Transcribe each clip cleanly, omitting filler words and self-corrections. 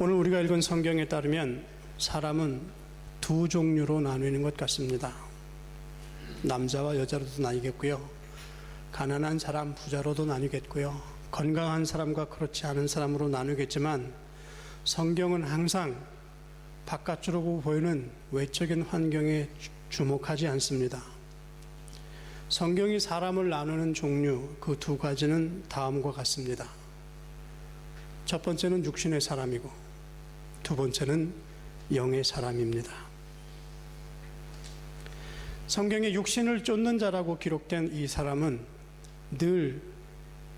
오늘 우리가 읽은 성경에 따르면 사람은 두 종류로 나뉘는 것 같습니다. 남자와 여자로도 나뉘겠고요. 가난한 사람, 부자로도 나뉘겠고요. 건강한 사람과 그렇지 않은 사람으로 나누겠지만 성경은 항상 바깥으로 보이는 외적인 환경에 주목하지 않습니다. 성경이 사람을 나누는 종류 그 두 가지는 다음과 같습니다. 첫 번째는 육신의 사람이고 두 번째는 영의 사람입니다. 성경에 육신을 쫓는 자라고 기록된 이 사람은 늘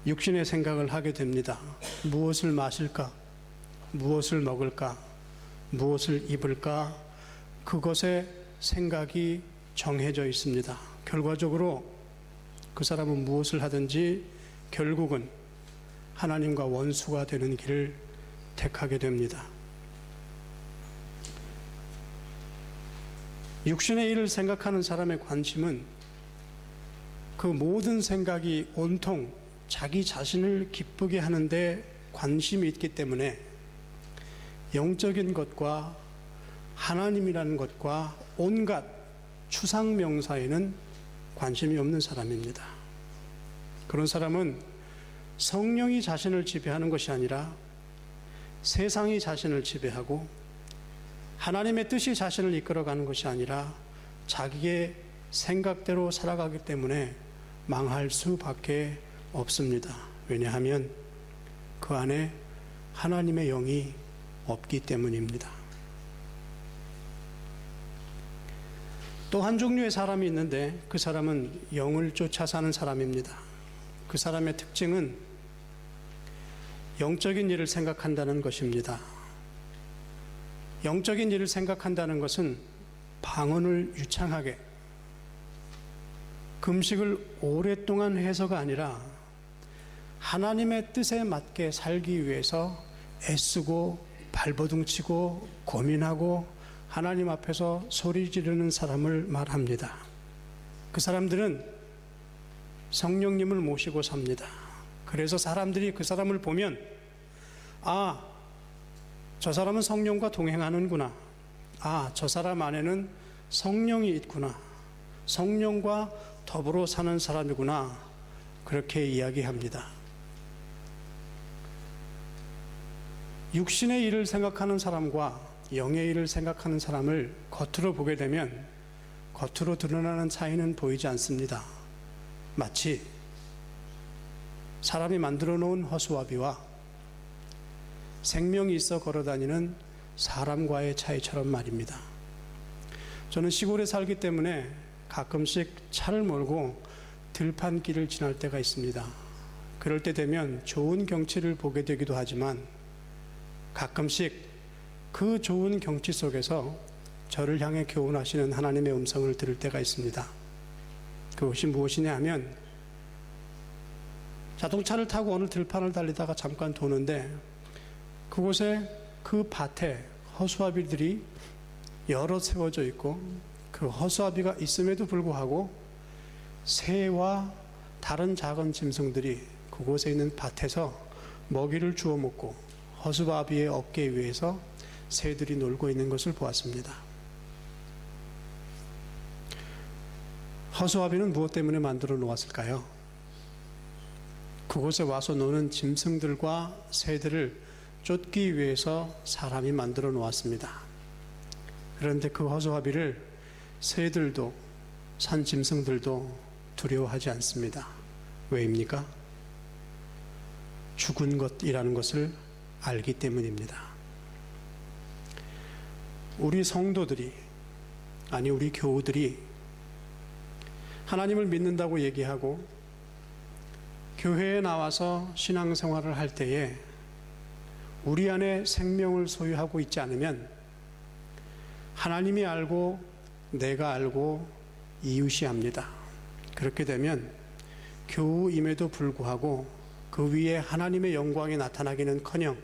육신의 생각을 하게 됩니다. 무엇을 마실까? 무엇을 먹을까? 무엇을 입을까? 그것에 생각이 정해져 있습니다. 결과적으로 그 사람은 무엇을 하든지 결국은 하나님과 원수가 되는 길을 택하게 됩니다. 육신의 일을 생각하는 사람의 관심은 그 모든 생각이 온통 자기 자신을 기쁘게 하는데 관심이 있기 때문에 영적인 것과 하나님이라는 것과 온갖 추상명사에는 관심이 없는 사람입니다. 그런 사람은 성령이 자신을 지배하는 것이 아니라 세상이 자신을 지배하고 하나님의 뜻이 자신을 이끌어가는 것이 아니라 자기의 생각대로 살아가기 때문에 망할 수밖에 없습니다. 왜냐하면 그 안에 하나님의 영이 없기 때문입니다. 또 한 종류의 사람이 있는데 그 사람은 영을 쫓아 사는 사람입니다. 그 사람의 특징은 영적인 일을 생각한다는 것입니다. 영적인 일을 생각한다는 것은 방언을 유창하게 금식을 오랫동안 해서가 아니라 하나님의 뜻에 맞게 살기 위해서 애쓰고 발버둥치고 고민하고 하나님 앞에서 소리 지르는 사람을 말합니다. 그 사람들은 성령님을 모시고 삽니다. 그래서 사람들이 그 사람을 보면 아, 저 사람은 성령과 동행하는구나. 아, 저 사람 안에는 성령이 있구나. 성령과 더불어 사는 사람이구나. 그렇게 이야기합니다. 육신의 일을 생각하는 사람과 영의 일을 생각하는 사람을 겉으로 보게 되면 겉으로 드러나는 차이는 보이지 않습니다. 마치 사람이 만들어 놓은 허수아비와 생명이 있어 걸어다니는 사람과의 차이처럼 말입니다. 저는 시골에 살기 때문에 가끔씩 차를 몰고 들판길을 지날 때가 있습니다. 그럴 때 되면 좋은 경치를 보게 되기도 하지만 가끔씩 그 좋은 경치 속에서 저를 향해 교훈하시는 하나님의 음성을 들을 때가 있습니다. 그것이 무엇이냐 하면 자동차를 타고 어느 들판을 달리다가 잠깐 도는데 그곳에 그 밭에 허수아비들이 여러 세워져 있고 그 허수아비가 있음에도 불구하고 새와 다른 작은 짐승들이 그곳에 있는 밭에서 먹이를 주워 먹고 허수아비의 어깨 위에서 새들이 놀고 있는 것을 보았습니다. 허수아비는 무엇 때문에 만들어 놓았을까요? 그곳에 와서 노는 짐승들과 새들을 쫓기 위해서 사람이 만들어 놓았습니다. 그런데 그 허수아비를 새들도 산 짐승들도 두려워하지 않습니다. 왜입니까? 죽은 것이라는 것을 알기 때문입니다. 우리 성도들이, 아니 우리 교우들이 하나님을 믿는다고 얘기하고 교회에 나와서 신앙생활을 할 때에 우리 안에 생명을 소유하고 있지 않으면 하나님이 알고 내가 알고 이웃이 압니다. 그렇게 되면 교우임에도 불구하고 그 위에 하나님의 영광이 나타나기는커녕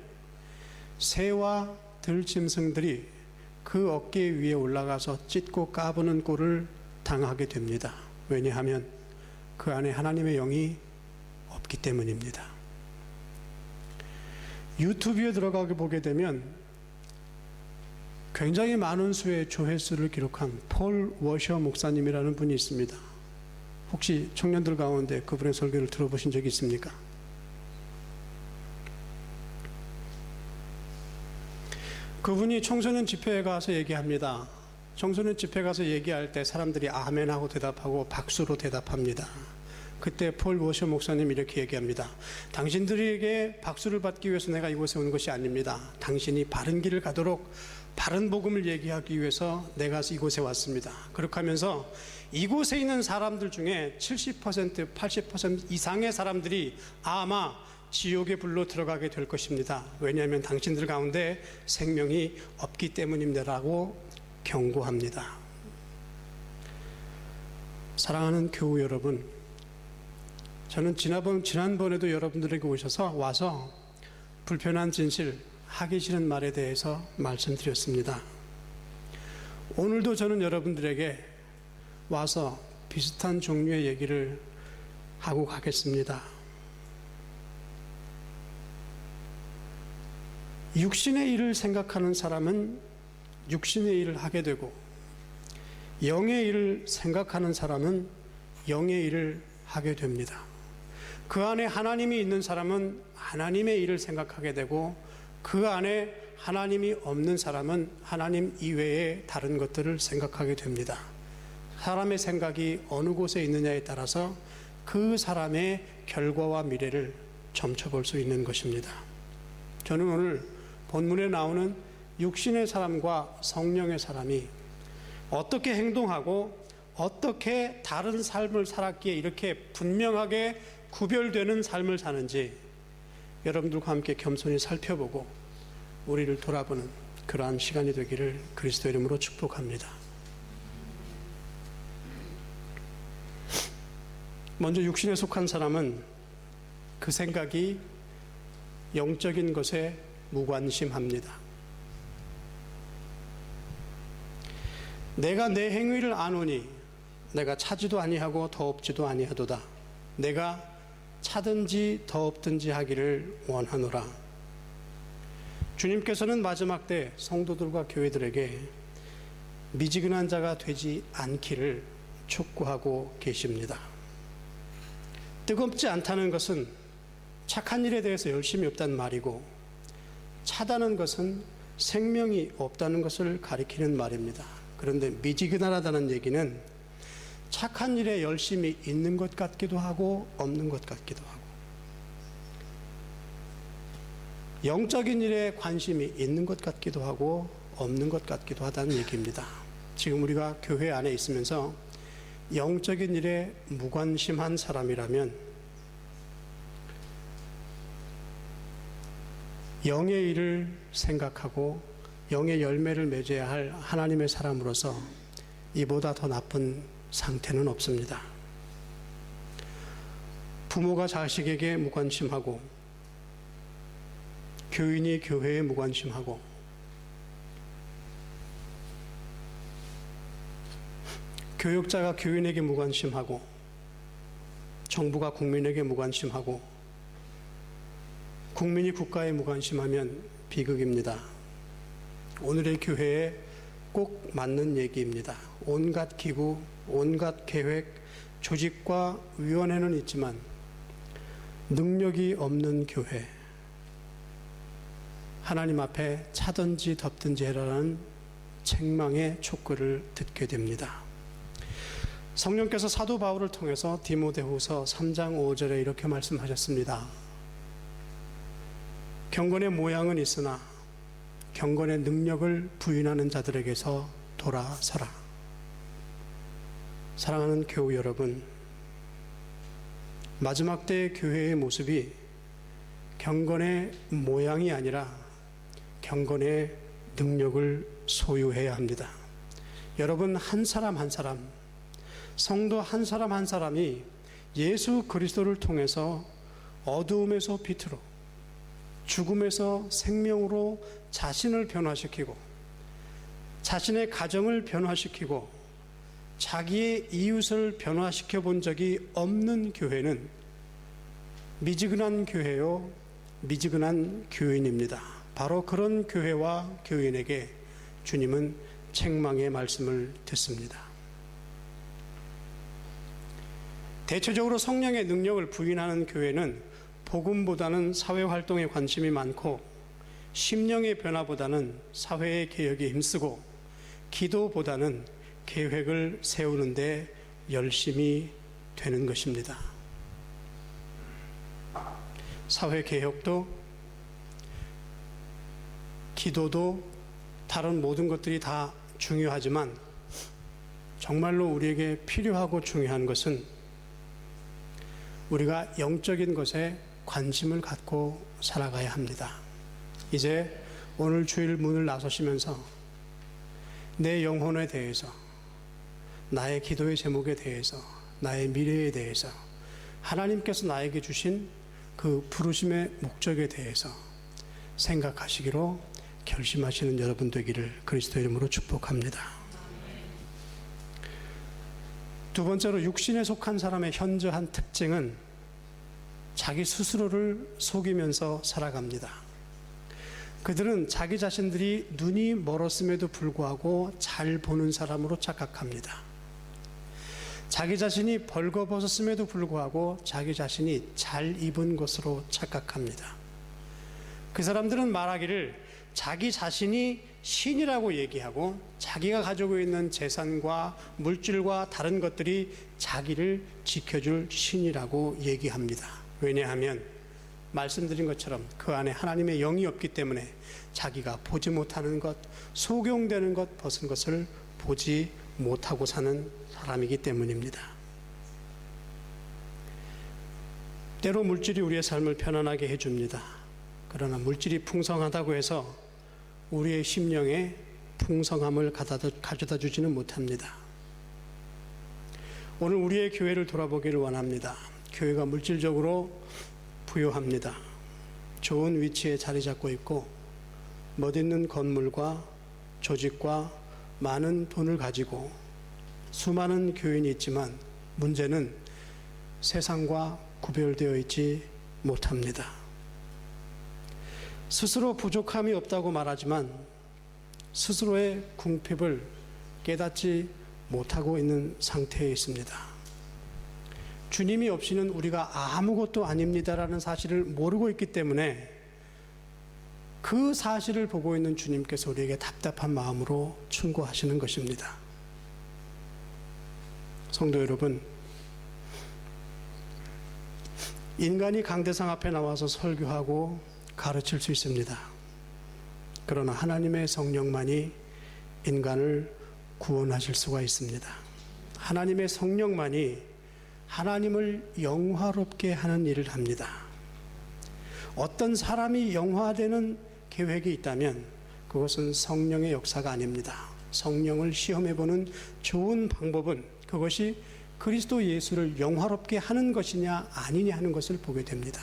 새와 들짐승들이 그 어깨 위에 올라가서 찢고 까부는 꼴을 당하게 됩니다. 왜냐하면 그 안에 하나님의 영이 없기 때문입니다. 유튜브에 들어가게 보게 되면 굉장히 많은 수의 조회수를 기록한 폴 워셔 목사님이라는 분이 있습니다. 혹시 청년들 가운데 그분의 설교를 들어보신 적이 있습니까? 그분이 청소년 집회에 가서 얘기합니다. 청소년 집회 가서 얘기할 때 사람들이 아멘하고 대답하고 박수로 대답합니다. 그때 폴 워셔 목사님 이렇게 얘기합니다. 당신들에게 박수를 받기 위해서 내가 이곳에 온 것이 아닙니다. 당신이 바른 길을 가도록 바른 복음을 얘기하기 위해서 내가 이곳에 왔습니다. 그렇게 하면서 이곳에 있는 사람들 중에 70%, 80% 이상의 사람들이 아마 지옥의 불로 들어가게 될 것입니다. 왜냐하면 당신들 가운데 생명이 없기 때문입니다라고 경고합니다. 사랑하는 교우 여러분, 저는 지난번에도 여러분들에게 와서 불편한 진실, 하기 싫은 말에 대해서 말씀드렸습니다. 오늘도 저는 여러분들에게 와서 비슷한 종류의 얘기를 하고 가겠습니다. 육신의 일을 생각하는 사람은 육신의 일을 하게 되고, 영의 일을 생각하는 사람은 영의 일을 하게 됩니다. 그 안에 하나님이 있는 사람은 하나님의 일을 생각하게 되고, 그 안에 하나님이 없는 사람은 하나님 이외의 다른 것들을 생각하게 됩니다. 사람의 생각이 어느 곳에 있느냐에 따라서 그 사람의 결과와 미래를 점쳐볼 수 있는 것입니다. 저는 오늘 본문에 나오는 육신의 사람과 성령의 사람이 어떻게 행동하고 어떻게 다른 삶을 살았기에 이렇게 분명하게 구별되는 삶을 사는지 여러분들과 함께 겸손히 살펴보고 우리를 돌아보는 그러한 시간이 되기를 그리스도 이름으로 축복합니다. 먼저 육신에 속한 사람은 그 생각이 영적인 것에 무관심합니다. 내가 내 행위를 아노니 내가 차지도 아니하고 더 없지도 아니하도다. 내가 차든지 더 없든지 하기를 원하노라. 주님께서는 마지막 때 성도들과 교회들에게 미지근한 자가 되지 않기를 촉구하고 계십니다. 뜨겁지 않다는 것은 착한 일에 대해서 열심히 없다는 말이고, 차다는 것은 생명이 없다는 것을 가리키는 말입니다. 그런데 미지근하다는 얘기는 착한 일에 열심히 있는 것 같기도 하고 없는 것 같기도 하고, 영적인 일에 관심이 있는 것 같기도 하고 없는 것 같기도 하다는 얘기입니다. 지금 우리가 교회 안에 있으면서 영적인 일에 무관심한 사람이라면 영의 일을 생각하고 영의 열매를 맺어야 할 하나님의 사람으로서 이보다 더 나쁜 상태는 없습니다. 부모가 자식에게 무관심하고, 교인이 교회에 무관심하고, 교육자가 교인에게 무관심하고, 정부가 국민에게 무관심하고, 국민이 국가에 무관심하면 비극입니다. 오늘의 교회에 꼭 맞는 얘기입니다. 온갖 기구, 온갖 계획, 조직과 위원회는 있지만 능력이 없는 교회, 하나님 앞에 차든지 덮든지 해라는 책망의 촉구를 듣게 됩니다. 성령께서 사도 바울을 통해서 디모데후서 3장 5절에 이렇게 말씀하셨습니다. 경건의 모양은 있으나 경건의 능력을 부인하는 자들에게서 돌아서라. 사랑하는 교우 여러분, 마지막 때의 교회의 모습이 경건의 모양이 아니라 경건의 능력을 소유해야 합니다. 여러분 한 사람 한 사람, 성도 한 사람 한 사람이 예수 그리스도를 통해서 어두움에서 빛으로, 죽음에서 생명으로 자신을 변화시키고 자신의 가정을 변화시키고 자기의 이웃을 변화시켜 본 적이 없는 교회는 미지근한 교회요, 미지근한 교인입니다. 바로 그런 교회와 교인에게 주님은 책망의 말씀을 듣습니다. 대체적으로 성령의 능력을 부인하는 교회는 복음보다는 사회활동에 관심이 많고 심령의 변화보다는 사회의 개혁에 힘쓰고 기도보다는 계획을 세우는 데 열심히 되는 것입니다. 사회개혁도 기도도 다른 모든 것들이 다 중요하지만 정말로 우리에게 필요하고 중요한 것은 우리가 영적인 것에 관심을 갖고 살아가야 합니다. 이제 오늘 주일 문을 나서시면서 내 영혼에 대해서, 나의 기도의 제목에 대해서, 나의 미래에 대해서, 하나님께서 나에게 주신 그 부르심의 목적에 대해서 생각하시기로 결심하시는 여러분 되기를 그리스도 이름으로 축복합니다. 두 번째로, 육신에 속한 사람의 현저한 특징은 자기 스스로를 속이면서 살아갑니다. 그들은 자기 자신들이 눈이 멀었음에도 불구하고 잘 보는 사람으로 착각합니다. 자기 자신이 벌거벗었음에도 불구하고 자기 자신이 잘 입은 것으로 착각합니다. 그 사람들은 말하기를 자기 자신이 신이라고 얘기하고 자기가 가지고 있는 재산과 물질과 다른 것들이 자기를 지켜줄 신이라고 얘기합니다. 왜냐하면 말씀드린 것처럼 그 안에 하나님의 영이 없기 때문에 자기가 보지 못하는 것, 소경되는 것, 벗은 것을 보지 못하고 사는 사람이기 때문입니다. 때로 물질이 우리의 삶을 편안하게 해줍니다. 그러나 물질이 풍성하다고 해서 우리의 심령에 풍성함을 가져다 주지는 못합니다. 오늘 우리의 교회를 돌아보기를 원합니다. 교회가 물질적으로 부유합니다. 좋은 위치에 자리 잡고 있고 멋있는 건물과 조직과 많은 돈을 가지고 수많은 교인이 있지만 문제는 세상과 구별되어 있지 못합니다. 스스로 부족함이 없다고 말하지만 스스로의 궁핍을 깨닫지 못하고 있는 상태에 있습니다. 주님이 없이는 우리가 아무것도 아닙니다라는 사실을 모르고 있기 때문에 그 사실을 보고 있는 주님께서 우리에게 답답한 마음으로 충고하시는 것입니다. 성도 여러분, 인간이 강대상 앞에 나와서 설교하고 가르칠 수 있습니다. 그러나 하나님의 성령만이 인간을 구원하실 수가 있습니다. 하나님의 성령만이 하나님을 영화롭게 하는 일을 합니다. 어떤 사람이 영화되는 계획이 있다면 그것은 성령의 역사가 아닙니다. 성령을 시험해보는 좋은 방법은 그것이 그리스도 예수를 영화롭게 하는 것이냐 아니냐 하는 것을 보게 됩니다.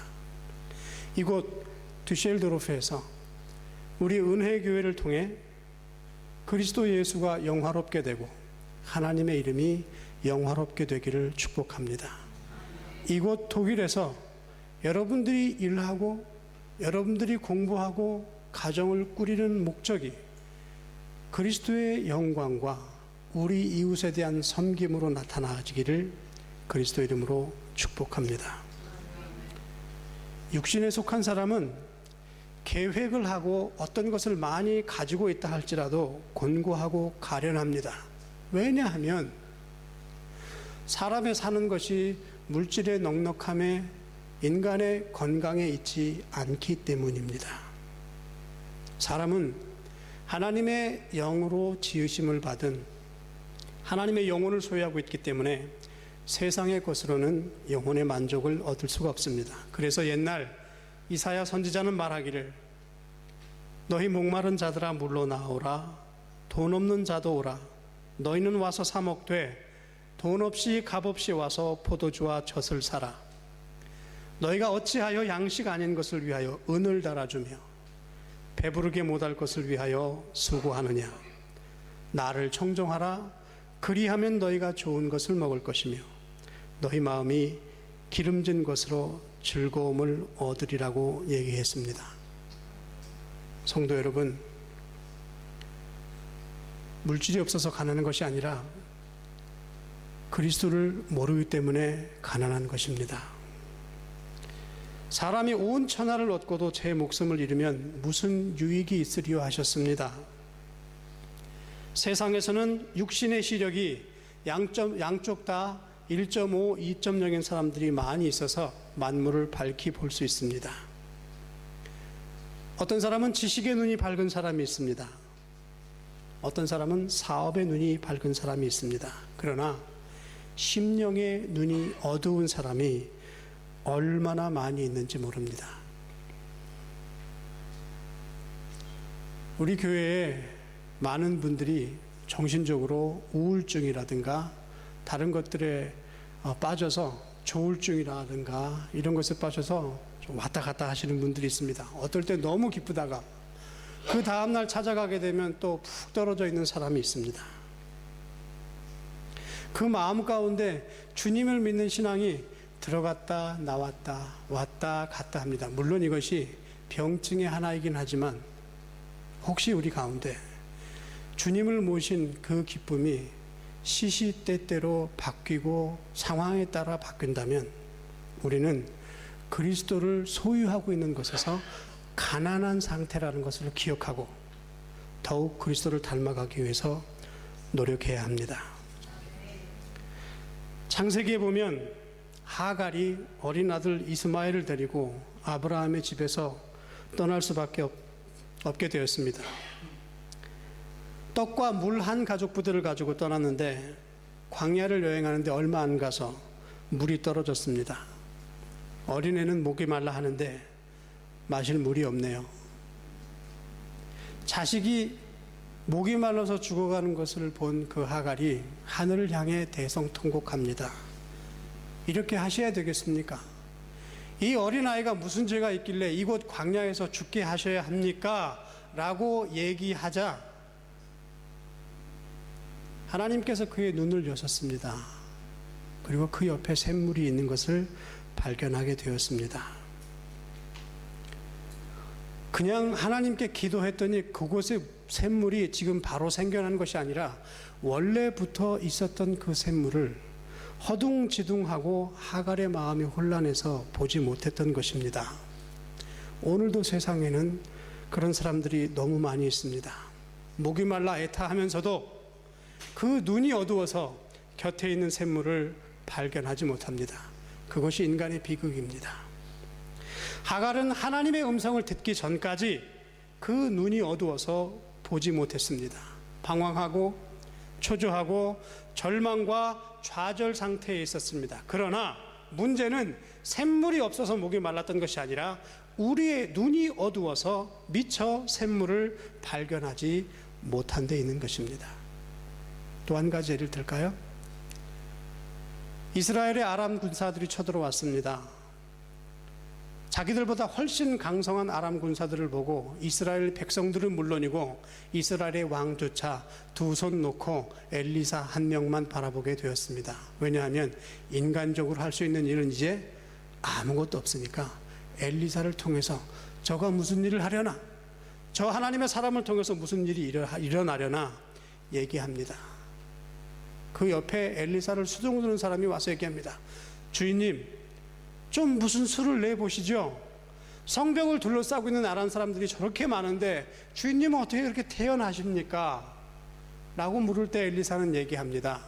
이곳 düsseldorf에서 우리 은혜교회를 통해 그리스도 예수가 영화롭게 되고 하나님의 이름이 영화롭게 되기를 축복합니다. 이곳 독일에서 여러분들이 일하고 여러분들이 공부하고 가정을 꾸리는 목적이 그리스도의 영광과 우리 이웃에 대한 섬김으로 나타나지기를 그리스도 이름으로 축복합니다. 육신에 속한 사람은 계획을 하고 어떤 것을 많이 가지고 있다 할지라도 곤고하고 가련합니다. 왜냐하면 사람의 사는 것이 물질의 넉넉함에 인간의 건강에 있지 않기 때문입니다. 사람은 하나님의 영으로 지으심을 받은 하나님의 영혼을 소유하고 있기 때문에 세상의 것으로는 영혼의 만족을 얻을 수가 없습니다. 그래서 옛날 이사야 선지자는 말하기를 너희 목마른 자들아 물러나오라. 돈 없는 자도 오라. 너희는 와서 사 먹되 돈 없이 값 없이 와서 포도주와 젖을 사라. 너희가 어찌하여 양식 아닌 것을 위하여 은을 달아주며 배부르게 못할 것을 위하여 수고하느냐. 나를 청종하라. 그리하면 너희가 좋은 것을 먹을 것이며 너희 마음이 기름진 것으로 즐거움을 얻으리라고 얘기했습니다. 성도 여러분, 물질이 없어서 가난한 것이 아니라 그리스도를 모르기 때문에 가난한 것입니다. 사람이 온 천하를 얻고도 제 목숨을 잃으면 무슨 유익이 있으리요 하셨습니다. 세상에서는 육신의 시력이 양쪽 다 1.5, 2.0인 사람들이 많이 있어서 만물을 밝히 볼 수 있습니다. 어떤 사람은 지식의 눈이 밝은 사람이 있습니다. 어떤 사람은 사업의 눈이 밝은 사람이 있습니다. 그러나 심령의 눈이 어두운 사람이 얼마나 많이 있는지 모릅니다. 우리 교회에 많은 분들이 정신적으로 우울증이라든가 다른 것들에 빠져서 조울증이라든가 이런 것에 빠져서 좀 왔다 갔다 하시는 분들이 있습니다. 어떨 때 너무 기쁘다가 그 다음날 찾아가게 되면 또 푹 떨어져 있는 사람이 있습니다. 그 마음 가운데 주님을 믿는 신앙이 들어갔다 나왔다 왔다 갔다 합니다. 물론 이것이 병증의 하나이긴 하지만 혹시 우리 가운데 주님을 모신 그 기쁨이 시시때때로 바뀌고 상황에 따라 바뀐다면 우리는 그리스도를 소유하고 있는 것에서 가난한 상태라는 것을 기억하고 더욱 그리스도를 닮아가기 위해서 노력해야 합니다. 창세기에 보면 하갈이 어린 아들 이스마엘을 데리고 아브라함의 집에서 떠날 수밖에 없게 되었습니다. 떡과 물 한 가죽 부대를 가지고 떠났는데 광야를 여행하는데 얼마 안 가서 물이 떨어졌습니다. 어린애는 목이 말라 하는데 마실 물이 없네요. 자식이 목이 말라서 죽어가는 것을 본 그 하갈이 하늘을 향해 대성통곡합니다. 이렇게 하셔야 되겠습니까? 이 어린아이가 무슨 죄가 있길래 이곳 광야에서 죽게 하셔야 합니까? 라고 얘기하자 하나님께서 그의 눈을 여셨습니다. 그리고 그 옆에 샘물이 있는 것을 발견하게 되었습니다. 그냥 하나님께 기도했더니 그곳에 샘물이 지금 바로 생겨난 것이 아니라 원래부터 있었던 그 샘물을 허둥지둥하고 하갈의 마음이 혼란해서 보지 못했던 것입니다. 오늘도 세상에는 그런 사람들이 너무 많이 있습니다. 목이 말라 애타하면서도 그 눈이 어두워서 곁에 있는 샘물을 발견하지 못합니다. 그것이 인간의 비극입니다. 하갈은 하나님의 음성을 듣기 전까지 그 눈이 어두워서 보지 못했습니다. 방황하고 초조하고 절망과 좌절 상태에 있었습니다. 그러나 문제는 샘물이 없어서 목이 말랐던 것이 아니라 우리의 눈이 어두워서 미처 샘물을 발견하지 못한 데 있는 것입니다. 또 한 가지 예를 들까요? 이스라엘의 아람 군사들이 쳐들어왔습니다. 자기들보다 훨씬 강성한 아람 군사들을 보고 이스라엘 백성들은 물론이고 이스라엘의 왕조차 두 손 놓고 엘리사 한 명만 바라보게 되었습니다. 왜냐하면 인간적으로 할 수 있는 일은 이제 아무것도 없으니까 엘리사를 통해서 저가 무슨 일을 하려나, 저 하나님의 사람을 통해서 무슨 일이 일어나려나 얘기합니다. 그 옆에 엘리사를 수종드는 사람이 와서 얘기합니다. 주인님, 좀 무슨 수를 내보시죠. 성벽을 둘러싸고 있는 아람 사람들이 저렇게 많은데 주인님은 어떻게 그렇게 태연하십니까? 라고 물을 때 엘리사는 얘기합니다.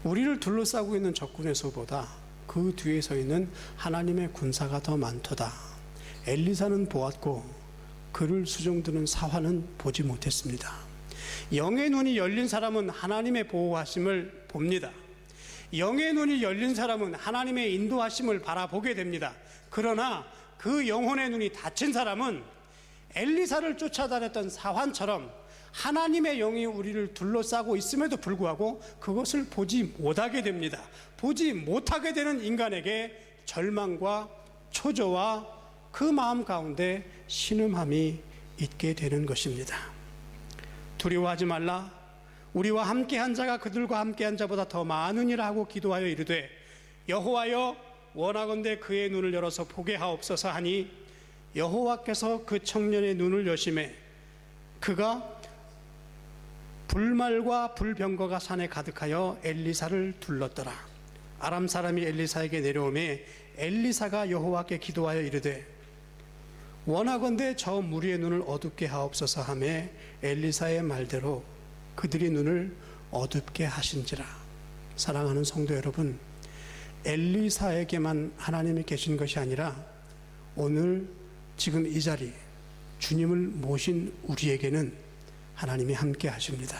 우리를 둘러싸고 있는 적군의 수보다 그 뒤에 서 있는 하나님의 군사가 더 많도다. 엘리사는 보았고 그를 수종드는 사환은 보지 못했습니다. 영의 눈이 열린 사람은 하나님의 보호하심을 봅니다. 영의 눈이 열린 사람은 하나님의 인도하심을 바라보게 됩니다. 그러나 그 영혼의 눈이 닫힌 사람은 엘리사를 쫓아다녔던 사환처럼 하나님의 영이 우리를 둘러싸고 있음에도 불구하고 그것을 보지 못하게 됩니다. 보지 못하게 되는 인간에게 절망과 초조와 그 마음 가운데 신음함이 있게 되는 것입니다. 두려워하지 말라. 우리와 함께한 자가 그들과 함께한 자보다 더 많으니라 하고 기도하여 이르되 여호와여 원하건대 그의 눈을 열어서 보게 하옵소서 하니 여호와께서 그 청년의 눈을 여심해 그가 불말과 불병거가 산에 가득하여 엘리사를 둘렀더라. 아람 사람이 엘리사에게 내려오매 엘리사가 여호와께 기도하여 이르되 원하건대 저 무리의 눈을 어둡게 하옵소서 하며 엘리사의 말대로 그들이 눈을 어둡게 하신지라. 사랑하는 성도 여러분, 엘리사에게만 하나님이 계신 것이 아니라 오늘 지금 이 자리 주님을 모신 우리에게는 하나님이 함께 하십니다.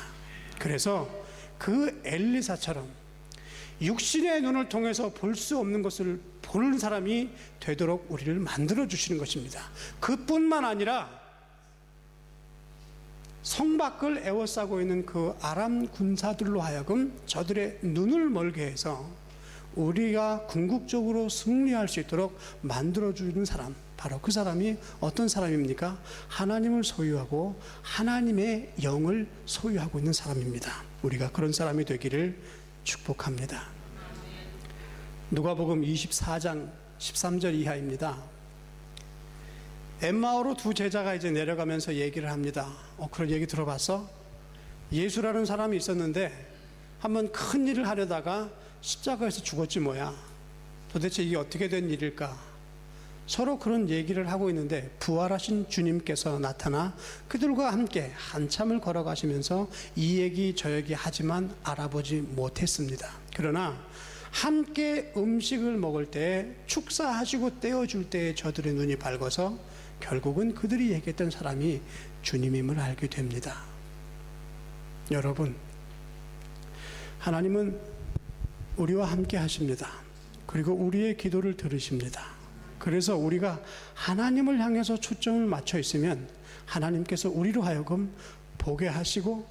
그래서 그 엘리사처럼 육신의 눈을 통해서 볼 수 없는 것을 보는 사람이 되도록 우리를 만들어 주시는 것입니다. 그뿐만 아니라 성 밖을 에워싸고 있는 그 아람 군사들로 하여금 저들의 눈을 멀게 해서 우리가 궁극적으로 승리할 수 있도록 만들어주는 사람, 바로 그 사람이 어떤 사람입니까? 하나님을 소유하고 하나님의 영을 소유하고 있는 사람입니다. 우리가 그런 사람이 되기를 축복합니다. 누가복음 24장 13절 이하입니다. 엠마오로 두 제자가 이제 내려가면서 얘기를 합니다. 그런 얘기 들어봤어? 예수라는 사람이 있었는데 한번 큰 일을 하려다가 십자가에서 죽었지 뭐야. 도대체 이게 어떻게 된 일일까? 서로 그런 얘기를 하고 있는데 부활하신 주님께서 나타나 그들과 함께 한참을 걸어가시면서 이 얘기 저 얘기 하지만 알아보지 못했습니다. 그러나 함께 음식을 먹을 때 축사하시고 떼어줄 때 저들의 눈이 밝아서 결국은 그들이 얘기했던 사람이 주님임을 알게 됩니다. 여러분, 하나님은 우리와 함께 하십니다. 그리고 우리의 기도를 들으십니다. 그래서 우리가 하나님을 향해서 초점을 맞춰 있으면 하나님께서 우리로 하여금 보게 하시고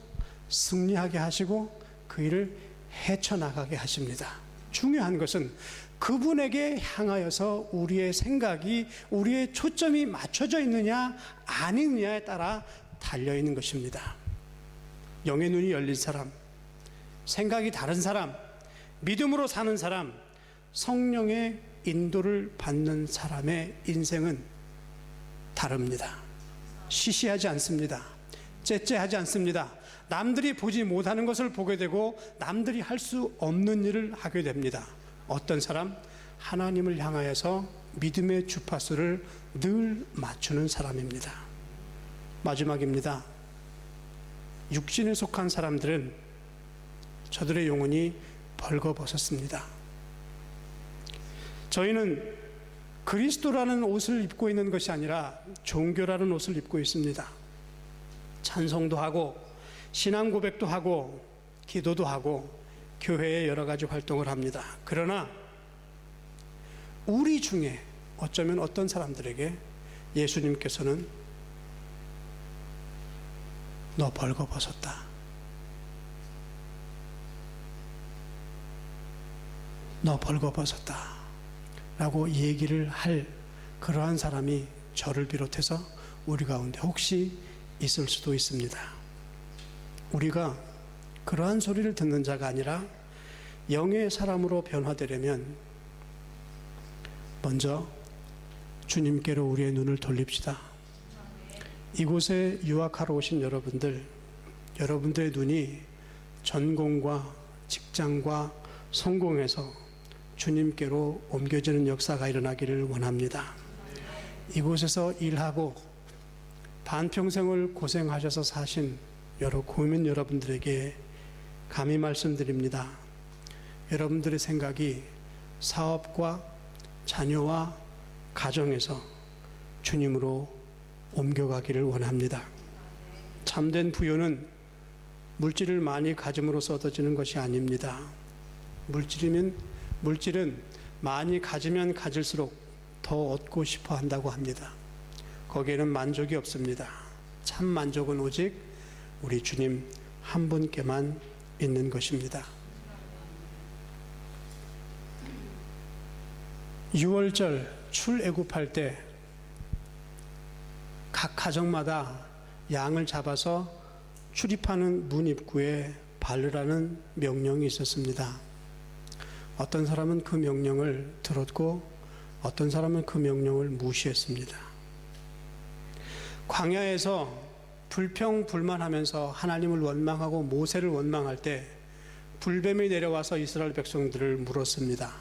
승리하게 하시고 그 일을 헤쳐나가게 하십니다. 중요한 것은 그분에게 향하여서 우리의 생각이, 우리의 초점이 맞춰져 있느냐 아니느냐에 따라 달려있는 것입니다. 영의 눈이 열린 사람, 생각이 다른 사람, 믿음으로 사는 사람, 성령의 인도를 받는 사람의 인생은 다릅니다. 시시하지 않습니다. 째째하지 않습니다. 남들이 보지 못하는 것을 보게 되고 남들이 할 수 없는 일을 하게 됩니다. 어떤 사람? 하나님을 향하여서 믿음의 주파수를 늘 맞추는 사람입니다. 마지막입니다. 육신에 속한 사람들은 저들의 영혼이 벌거벗었습니다. 저희는 그리스도라는 옷을 입고 있는 것이 아니라 종교라는 옷을 입고 있습니다. 찬송도 하고 신앙 고백도 하고 기도도 하고 교회에 여러 가지 활동을 합니다. 그러나 우리 중에 어쩌면 어떤 사람들에게 예수님께서는 너 벌거벗었다, 너 벌거벗었다 라고 얘기를 할 그러한 사람이 저를 비롯해서 우리 가운데 혹시 있을 수도 있습니다. 우리가 그러한 소리를 듣는 자가 아니라 영의 사람으로 변화되려면 먼저 주님께로 우리의 눈을 돌립시다. 이곳에 유학하러 오신 여러분들, 여러분들의 눈이 전공과 직장과 성공에서 주님께로 옮겨지는 역사가 일어나기를 원합니다. 이곳에서 일하고 반평생을 고생하셔서 사신 여러 고민 여러분들에게 감히 말씀드립니다. 여러분들의 생각이 사업과 자녀와 가정에서 주님으로 옮겨가기를 원합니다. 참된 부여는 물질을 많이 가짐으로써 얻어지는 것이 아닙니다. 물질은 많이 가지면 가질수록 더 얻고 싶어 한다고 합니다. 거기에는 만족이 없습니다. 참 만족은 오직 우리 주님 한 분께만 있는 것입니다. 6월절 출애굽할 때 각 가정마다 양을 잡아서 출입하는 문 입구에 바르라는 명령이 있었습니다. 어떤 사람은 그 명령을 들었고 어떤 사람은 그 명령을 무시했습니다. 광야에서 불평불만하면서 하나님을 원망하고 모세를 원망할 때 불뱀이 내려와서 이스라엘 백성들을 물었습니다.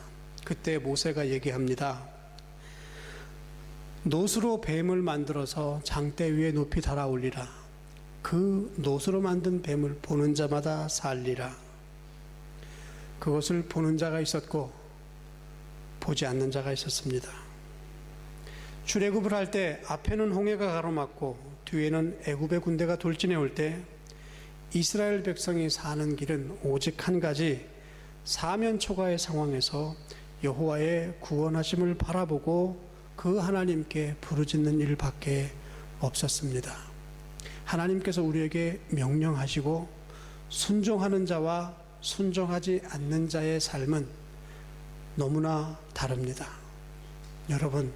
그때 모세가 얘기합니다. 놋으로 뱀을 만들어서 장대 위에 높이 달아 올리라. 그 놋으로 만든 뱀을 보는 자마다 살리라. 그것을 보는 자가 있었고 보지 않는 자가 있었습니다. 출애굽을 할 때 앞에는 홍해가 가로막고 뒤에는 애굽의 군대가 돌진해 올 때 이스라엘 백성이 사는 길은 오직 한 가지, 사면초가의 상황에서 여호와의 구원하심을 바라보고 그 하나님께 부르짖는 일밖에 없었습니다. 하나님께서 우리에게 명령하시고 순종하는 자와 순종하지 않는 자의 삶은 너무나 다릅니다. 여러분,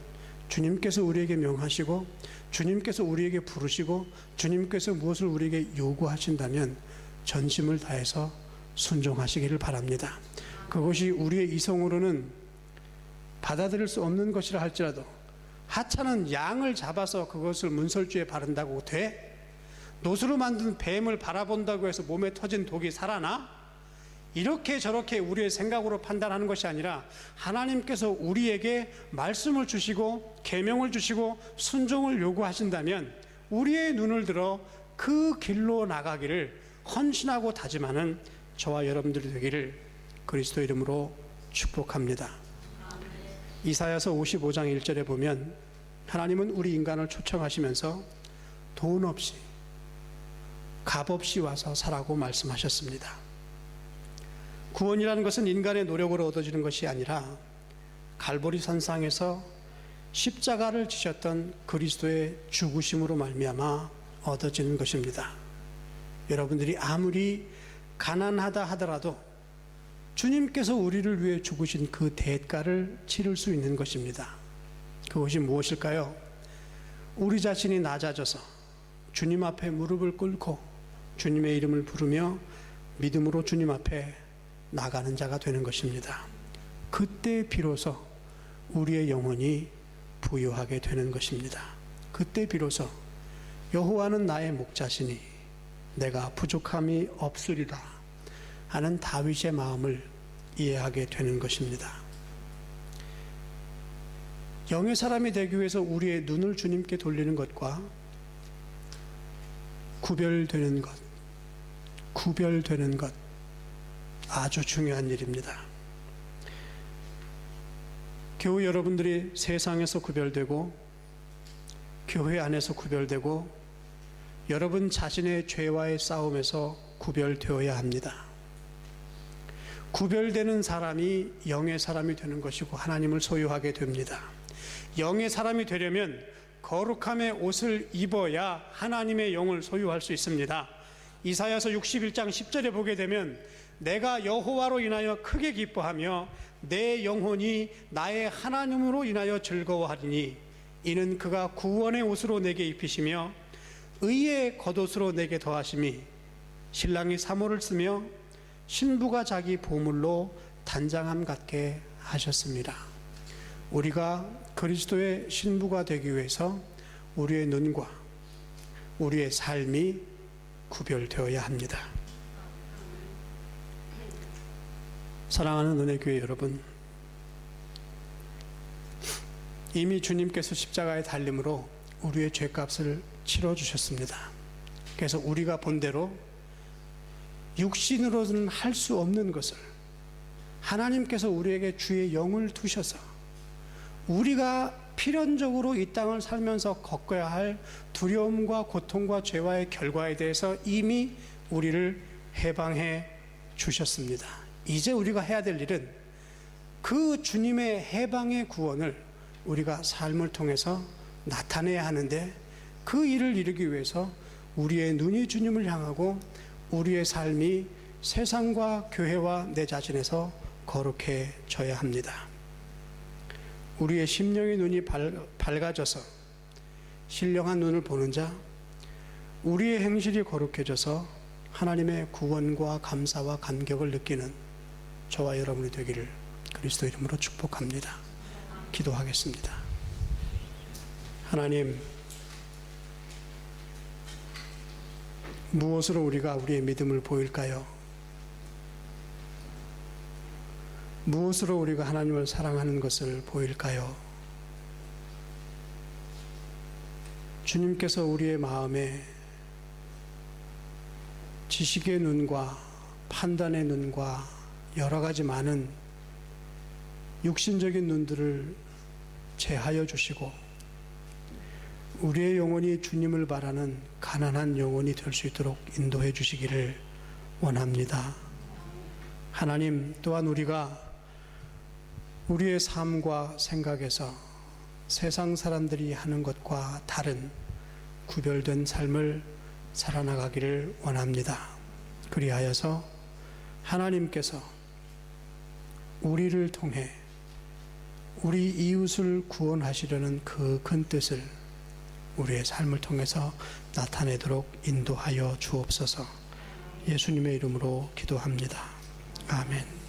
주님께서 우리에게 명하시고 주님께서 우리에게 부르시고 주님께서 무엇을 우리에게 요구하신다면 전심을 다해서 순종하시기를 바랍니다. 그것이 우리의 이성으로는 받아들일 수 없는 것이라 할지라도, 하찮은 양을 잡아서 그것을 문설주에 바른다고 돼? 놋으로 만든 뱀을 바라본다고 해서 몸에 터진 독이 살아나? 이렇게 저렇게 우리의 생각으로 판단하는 것이 아니라 하나님께서 우리에게 말씀을 주시고 계명을 주시고 순종을 요구하신다면 우리의 눈을 들어 그 길로 나가기를 헌신하고 다짐하는 저와 여러분들이 되기를 그리스도 이름으로 축복합니다. 이사야서 55장 1절에 보면 하나님은 우리 인간을 초청하시면서 돈 없이 값 없이 와서 사라고 말씀하셨습니다. 구원이라는 것은 인간의 노력으로 얻어지는 것이 아니라 갈보리 산상에서 십자가를 지셨던 그리스도의 죽으심으로 말미암아 얻어지는 것입니다. 여러분들이 아무리 가난하다 하더라도 주님께서 우리를 위해 죽으신 그 대가를 치를 수 있는 것입니다. 그것이 무엇일까요? 우리 자신이 낮아져서 주님 앞에 무릎을 꿇고 주님의 이름을 부르며 믿음으로 주님 앞에 나가는 자가 되는 것입니다. 그때 비로소 우리의 영혼이 부유하게 되는 것입니다. 그때 비로소 여호와는 나의 목자시니 내가 부족함이 없으리라 하는 다윗의 마음을 이해하게 되는 것입니다. 영의 사람이 되기 위해서 우리의 눈을 주님께 돌리는 것과 구별되는 것 아주 중요한 일입니다. 교회 여러분들이 세상에서 구별되고 교회 안에서 구별되고 여러분 자신의 죄와의 싸움에서 구별되어야 합니다. 구별되는 사람이 영의 사람이 되는 것이고 하나님을 소유하게 됩니다. 영의 사람이 되려면 거룩함의 옷을 입어야 하나님의 영을 소유할 수 있습니다. 이사야서 61장 10절에 보게 되면 내가 여호와로 인하여 크게 기뻐하며 내 영혼이 나의 하나님으로 인하여 즐거워하리니 이는 그가 구원의 옷으로 내게 입히시며 의의 겉옷으로 내게 더하심이 신랑이 사모를 쓰며 신부가 자기 보물로 단장함 같게 하셨습니다. 우리가 그리스도의 신부가 되기 위해서 우리의 눈과 우리의 삶이 구별되어야 합니다. 사랑하는 은혜교회 여러분, 이미 주님께서 십자가에 달림으로 우리의 죄값을 치러주셨습니다. 그래서 우리가 본대로 육신으로는 할 수 없는 것을 하나님께서 우리에게 주의 영을 두셔서 우리가 필연적으로 이 땅을 살면서 겪어야 할 두려움과 고통과 죄와의 결과에 대해서 이미 우리를 해방해 주셨습니다. 이제 우리가 해야 될 일은 그 주님의 해방의 구원을 우리가 삶을 통해서 나타내야 하는데, 그 일을 이루기 위해서 우리의 눈이 주님을 향하고 우리의 삶이 세상과 교회와 내 자신에서 거룩해져야 합니다. 우리의 심령의 눈이 밝아져서 신령한 눈을 보는 자, 우리의 행실이 거룩해져서 하나님의 구원과 감사와 감격을 느끼는 저와 여러분이 되기를 그리스도 이름으로 축복합니다. 기도하겠습니다. 하나님, 무엇으로 우리가 우리의 믿음을 보일까요? 무엇으로 우리가 하나님을 사랑하는 것을 보일까요? 주님께서 우리의 마음에 지식의 눈과 판단의 눈과 여러 가지 많은 육신적인 눈들을 제하여 주시고 우리의 영혼이 주님을 바라는 가난한 영혼이 될 수 있도록 인도해 주시기를 원합니다. 하나님, 또한 우리가 우리의 삶과 생각에서 세상 사람들이 하는 것과 다른 구별된 삶을 살아나가기를 원합니다. 그리하여서 하나님께서 우리를 통해 우리 이웃을 구원하시려는 그 큰 뜻을 우리의 삶을 통해서 나타내도록 인도하여 주옵소서. 예수님의 이름으로 기도합니다. 아멘.